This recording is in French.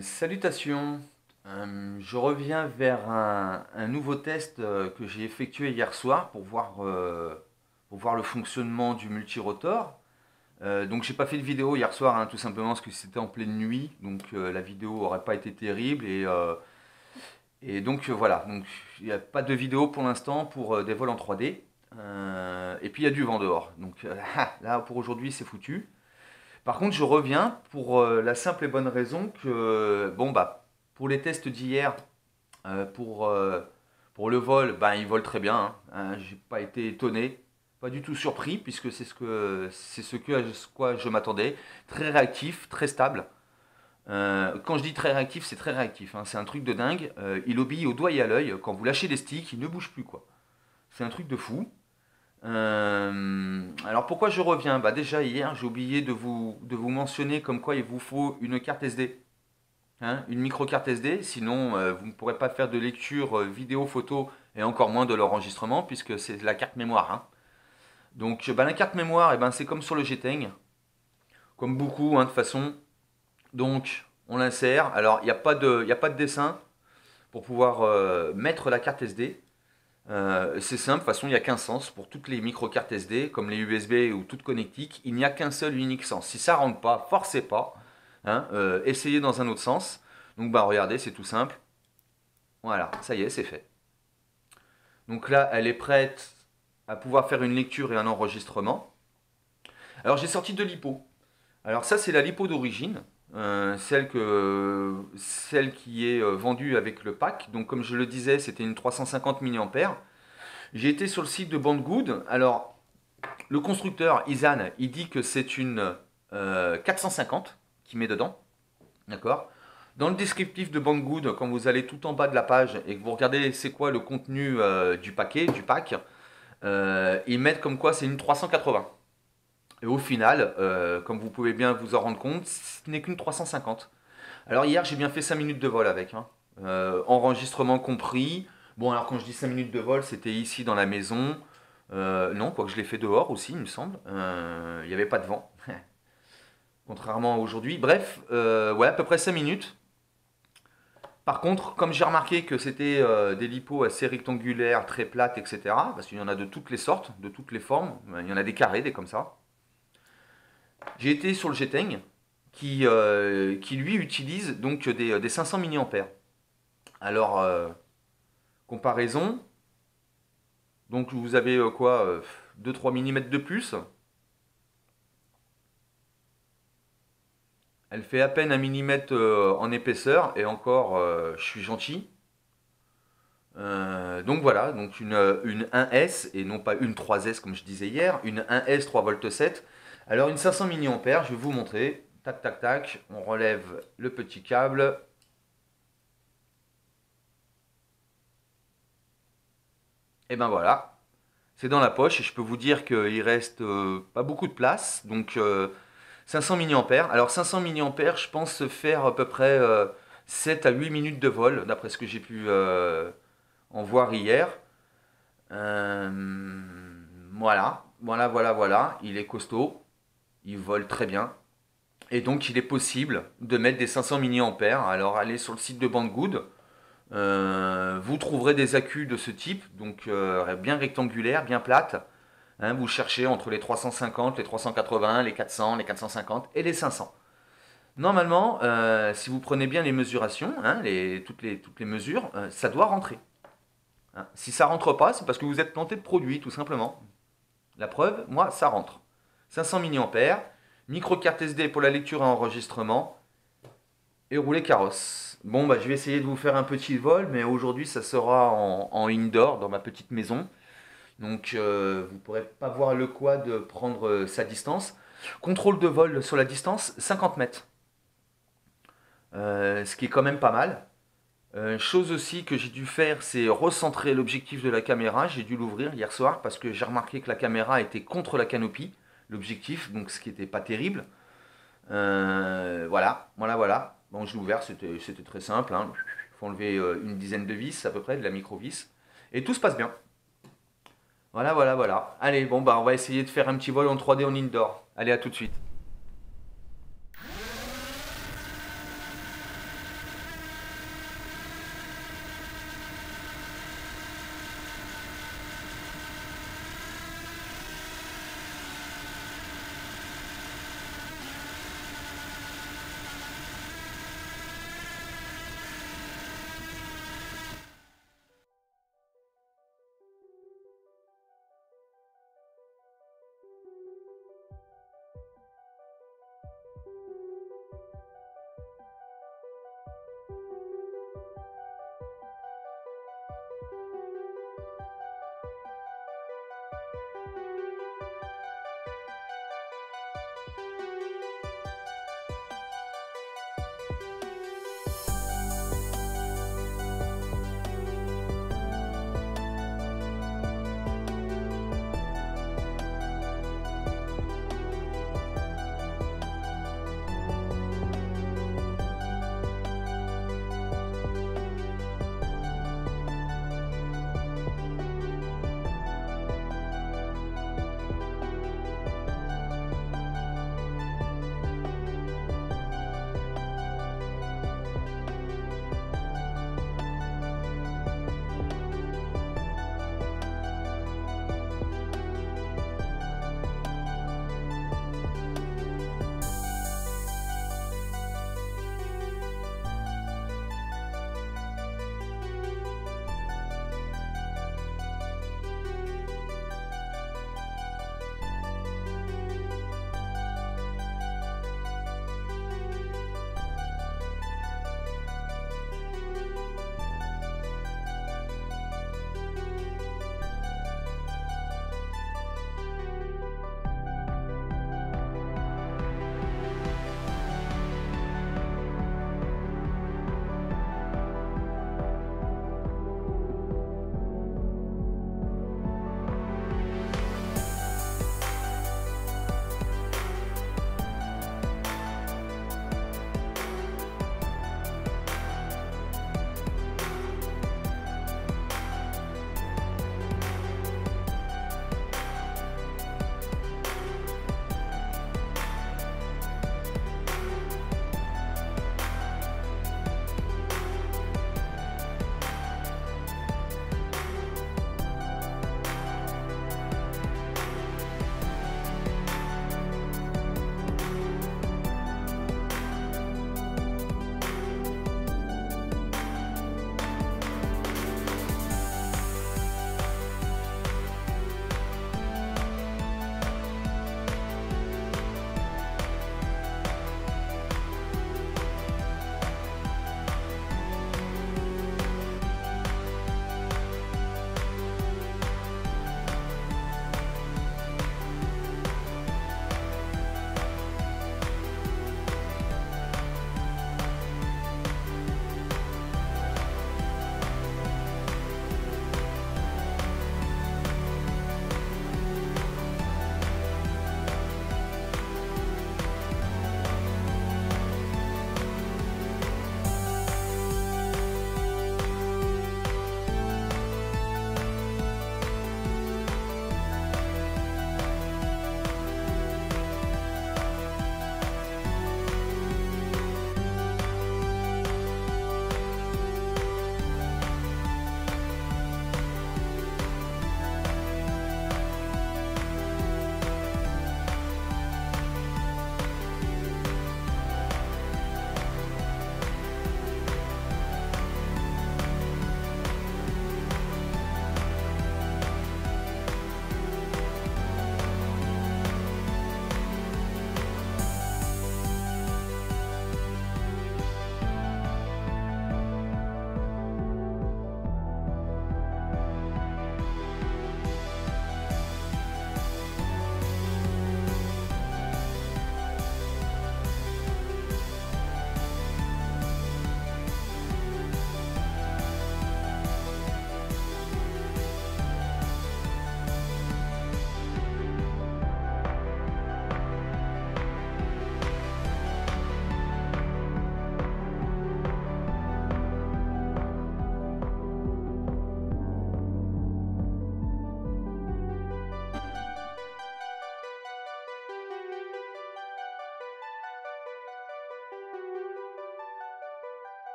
Salutations. Je reviens vers un nouveau test que j'ai effectué hier soir pour voir le fonctionnement du multirotor. Donc j'ai pas fait de vidéo hier soir, hein, tout simplement parce que c'était en pleine nuit, donc la vidéo aurait pas été terrible et donc voilà. Donc il n'y a pas de vidéo pour l'instant pour des vols en 3D. Et puis il y a du vent dehors, donc là pour aujourd'hui c'est foutu. Par contre, je reviens pour la simple et bonne raison que, bon, bah, pour les tests d'hier, euh, pour, euh, pour le vol, bah, il vole très bien. J'ai pas été étonné, pas du tout surpris, puisque à ce quoi je m'attendais. Très réactif, très stable. Quand je dis très réactif, c'est très réactif, hein. C'est un truc de dingue. Il obéit au doigt et à l'œil. Quand vous lâchez les sticks, il ne bouge plus, quoi. C'est un truc de fou. Alors pourquoi je reviens? Bah déjà hier j'ai oublié de vous mentionner comme quoi il vous faut une carte SD, hein, une micro carte SD, sinon vous ne pourrez pas faire de lecture vidéo, photo et encore moins de l'enregistrement puisque c'est la carte mémoire, hein. Donc bah, la carte mémoire, eh ben, c'est comme sur le G-Teng, comme beaucoup, hein, de toute façon. Donc on l'insère. Alors il y a pas de dessin pour pouvoir mettre la carte SD. C'est simple, de toute façon, il n'y a qu'un sens pour toutes les micro-cartes SD, comme les USB ou toutes connectiques, il n'y a qu'un seul unique sens. Si ça ne rentre pas, forcez pas, hein, essayez dans un autre sens. Donc bah regardez, c'est tout simple. Voilà, ça y est, c'est fait. Donc là, elle est prête à pouvoir faire une lecture et un enregistrement. Alors j'ai sorti deux lipos. Alors ça, c'est la lipo d'origine, celle qui est vendue avec le pack. Donc comme je le disais, c'était une 350 mAh. J'ai été sur le site de Banggood. Alors, le constructeur, Isan, il dit que c'est une 450 qui met dedans. D'accord. Dans le descriptif de Banggood, quand vous allez tout en bas de la page et que vous regardez c'est quoi le contenu du paquet, du pack, ils mettent comme quoi c'est une 380. Et au final, comme vous pouvez bien vous en rendre compte, ce n'est qu'une 350. Alors hier, j'ai bien fait 5 minutes de vol avec, hein. Enregistrement compris. Bon, alors quand je dis 5 minutes de vol, c'était ici dans la maison. Non, quoique je l'ai fait dehors aussi, il me semble. Il n'y avait pas de vent, contrairement à aujourd'hui. Bref, ouais, à peu près 5 minutes. Par contre, comme j'ai remarqué que c'était des lipos assez rectangulaires, très plates, etc., parce qu'il y en a de toutes les sortes, de toutes les formes, il y en a des carrés, des comme ça. J'ai été sur le G-Teng, qui lui utilise donc des 500 mAh. Alors, comparaison, donc vous avez quoi 2-3 mm de plus. Elle fait à peine un millimètre en épaisseur et encore je suis gentil. Donc voilà, donc une 1S et non pas une 3S comme je disais hier, une 1S 3,7 V. Alors une 500 mAh, je vais vous montrer. Tac tac tac, on relève le petit câble. Et ben voilà, c'est dans la poche et je peux vous dire qu'il reste pas beaucoup de place. Donc 500 mAh. Alors 500 mAh, je pense faire à peu près 7 à 8 minutes de vol, d'après ce que j'ai pu en voir hier. Voilà. Il est costaud, il vole très bien. Et donc il est possible de mettre des 500 mAh. Alors allez sur le site de Banggood. Vous trouverez des accus de ce type, donc bien rectangulaires, bien plates. Hein, vous cherchez entre les 350, les 380, les 400, les 450 et les 500. Normalement, si vous prenez bien les mesurations, hein, toutes les mesures, ça doit rentrer. Hein. Si ça rentre pas, c'est parce que vous êtes planté de produit, tout simplement. La preuve, moi, ça rentre. 500 mAh, micro carte SD pour la lecture et enregistrement, et rouler carrosse. Bon, bah, je vais essayer de vous faire un petit vol, mais aujourd'hui, ça sera en indoor, dans ma petite maison. Donc vous ne pourrez pas voir le quad prendre sa distance. Contrôle de vol sur la distance, 50 mètres. Ce qui est quand même pas mal. Chose aussi que j'ai dû faire, c'est recentrer l'objectif de la caméra. J'ai dû l'ouvrir hier soir parce que j'ai remarqué que la caméra était contre la canopie, l'objectif, donc ce qui n'était pas terrible. Voilà. Bon, je l'ai ouvert, c'était très simple, hein. Il faut enlever une dizaine de vis à peu près, de la micro-vis. Et tout se passe bien. Voilà. Allez, bon, bah, on va essayer de faire un petit vol en 3D en indoor. Allez, à tout de suite.